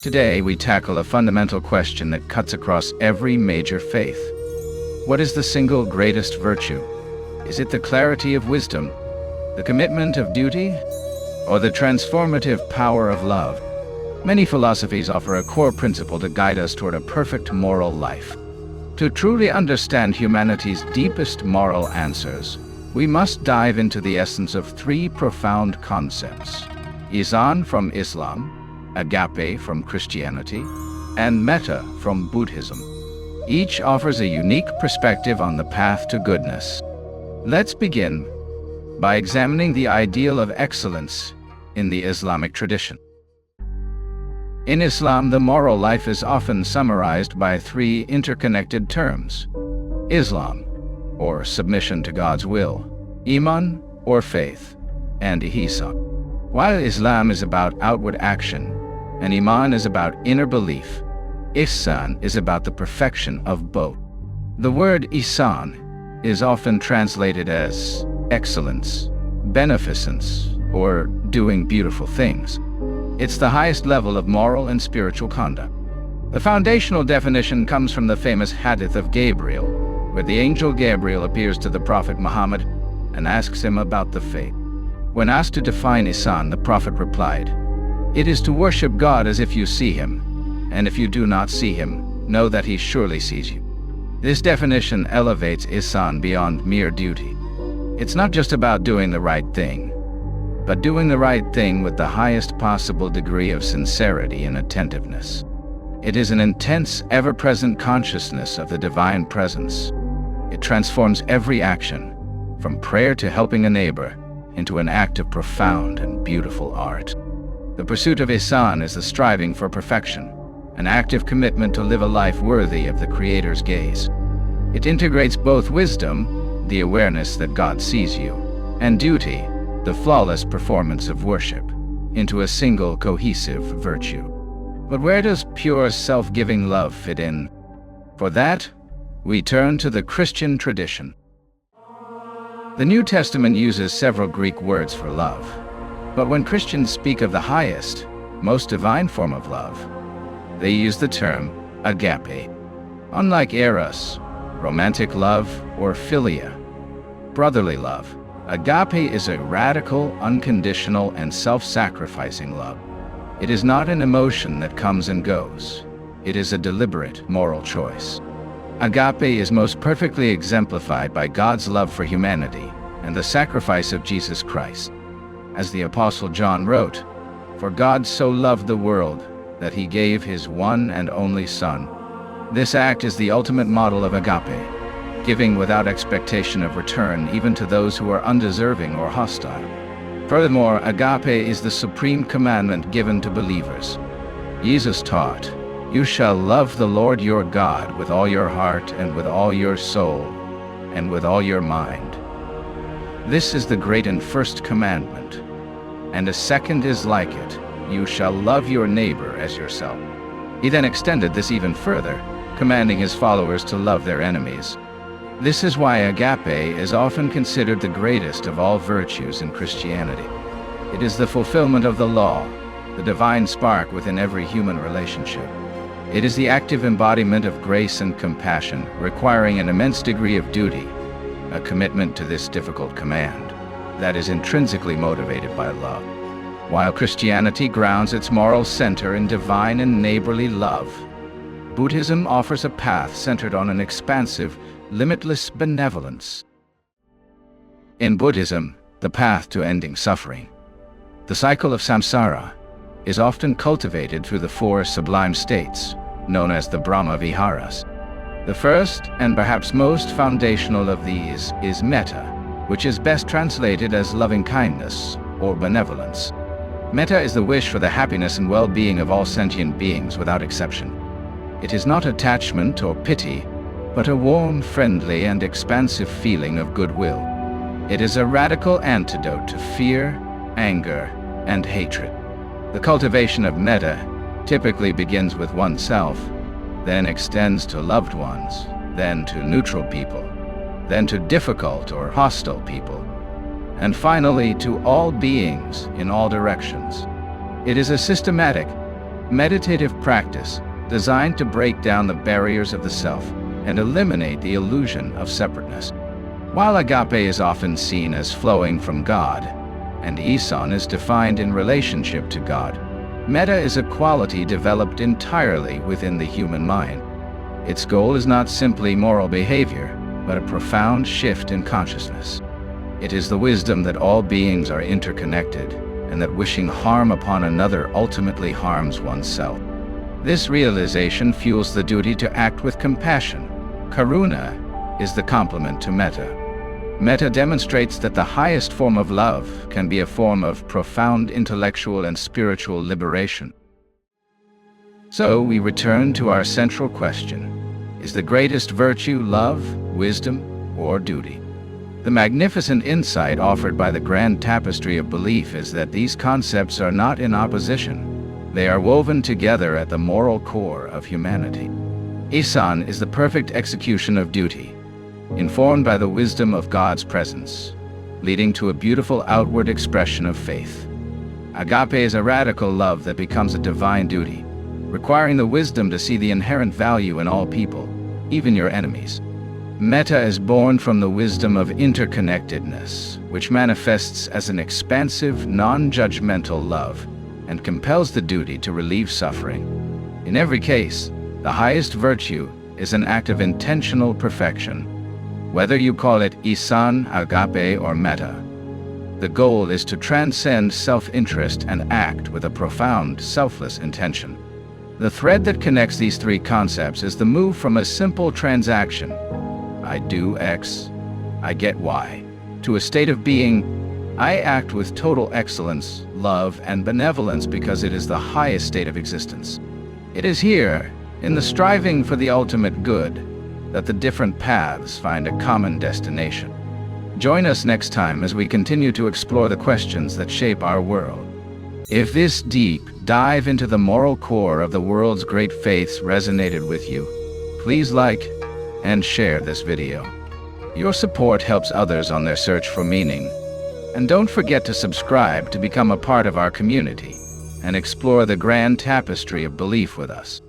Today, we tackle a fundamental question that cuts across every major faith. What is the single greatest virtue? Is it the clarity of wisdom, the commitment of duty, or the transformative power of love? Many philosophies offer a core principle to guide us toward a perfect moral life. To truly understand humanity's deepest moral answers, we must dive into the essence of three profound concepts: Ihsan from Islam, Agape from Christianity, and Metta from Buddhism. Each offers a unique perspective on the path to goodness. Let's begin by examining the ideal of excellence in the Islamic tradition. In Islam, the moral life is often summarized by three interconnected terms: Islam, or submission to God's will; Iman, or faith; and Ihsan. While Islam is about outward action, and Iman is about inner belief, Ihsan is about the perfection of both. The word Ihsan is often translated as excellence, beneficence, or doing beautiful things. It's the highest level of moral and spiritual conduct. The foundational definition comes from the famous hadith of Gabriel, where the angel Gabriel appears to the Prophet Muhammad and asks him about the faith. When asked to define Ihsan, the Prophet replied, "It is to worship God as if you see him, and if you do not see him, know that he surely sees you." This definition elevates Ihsan beyond mere duty. It's not just about doing the right thing, but doing the right thing with the highest possible degree of sincerity and attentiveness. It is an intense, ever-present consciousness of the divine presence. It transforms every action, from prayer to helping a neighbor, into an act of profound and beautiful art. The pursuit of Ihsan is the striving for perfection, an active commitment to live a life worthy of the Creator's gaze. It integrates both wisdom, the awareness that God sees you, and duty, the flawless performance of worship, into a single cohesive virtue. But where does pure self-giving love fit in? For that, we turn to the Christian tradition. The New Testament uses several Greek words for love. But when Christians speak of the highest, most divine form of love, they use the term agape. Unlike eros, romantic love, or philia, brotherly love, agape is a radical, unconditional, and self-sacrificing love. It is not an emotion that comes and goes. It is a deliberate moral choice. Agape is most perfectly exemplified by God's love for humanity and the sacrifice of Jesus Christ. As the Apostle John wrote, "For God so loved the world that he gave his one and only Son." This act is the ultimate model of agape, giving without expectation of return even to those who are undeserving or hostile. Furthermore, agape is the supreme commandment given to believers. Jesus taught, "You shall love the Lord your God with all your heart and with all your soul and with all your mind." This is the great and first commandment. And a second is like it: "You shall love your neighbor as yourself." He then extended this even further, commanding his followers to love their enemies. This is why agape is often considered the greatest of all virtues in Christianity. It is the fulfillment of the law, the divine spark within every human relationship. It is the active embodiment of grace and compassion, requiring an immense degree of duty, a commitment to this difficult command that is intrinsically motivated by love. While Christianity grounds its moral center in divine and neighborly love, Buddhism offers a path centered on an expansive, limitless benevolence. In Buddhism, the path to ending suffering, the cycle of samsara, is often cultivated through the four sublime states, known as the Brahma Viharas. The first, and perhaps most foundational of these, is Metta, which is best translated as loving kindness or benevolence. Metta is the wish for the happiness and well-being of all sentient beings without exception. It is not attachment or pity, but a warm, friendly, and expansive feeling of goodwill. It is a radical antidote to fear, anger, and hatred. The cultivation of Metta typically begins with oneself, then extends to loved ones, then to neutral people, then to difficult or hostile people, and finally to all beings in all directions. It is a systematic, meditative practice designed to break down the barriers of the self and eliminate the illusion of separateness. While agape is often seen as flowing from God, and Ihsan is defined in relationship to God, Metta is a quality developed entirely within the human mind. Its goal is not simply moral behavior, but a profound shift in consciousness. It is the wisdom that all beings are interconnected, and that wishing harm upon another ultimately harms oneself. This realization fuels the duty to act with compassion. Karuna is the complement to Metta. Metta demonstrates that the highest form of love can be a form of profound intellectual and spiritual liberation. So we return to our central question: is the greatest virtue love, wisdom, or duty? The magnificent insight offered by the Grand Tapestry of Belief is that these concepts are not in opposition. They are woven together at the moral core of humanity. Ihsan is the perfect execution of duty, informed by the wisdom of God's presence, leading to a beautiful outward expression of faith. Agape is a radical love that becomes a divine duty, requiring the wisdom to see the inherent value in all people, even your enemies. Metta is born from the wisdom of interconnectedness, which manifests as an expansive, non-judgmental love and compels the duty to relieve suffering. In every case, the highest virtue is an act of intentional perfection. Whether you call it Ihsan, Agape, or Metta, the goal is to transcend self-interest and act with a profound, selfless intention. The thread that connects these three concepts is the move from a simple transaction, I do X, I get Y, to a state of being, I act with total excellence, love, and benevolence because it is the highest state of existence. It is here, in the striving for the ultimate good, that the different paths find a common destination. Join us next time as we continue to explore the questions that shape our world. If this deep dive into the moral core of the world's great faiths resonated with you, please like and share this video. Your support helps others on their search for meaning. And don't forget to subscribe to become a part of our community and explore the Grand Tapestry of Belief with us.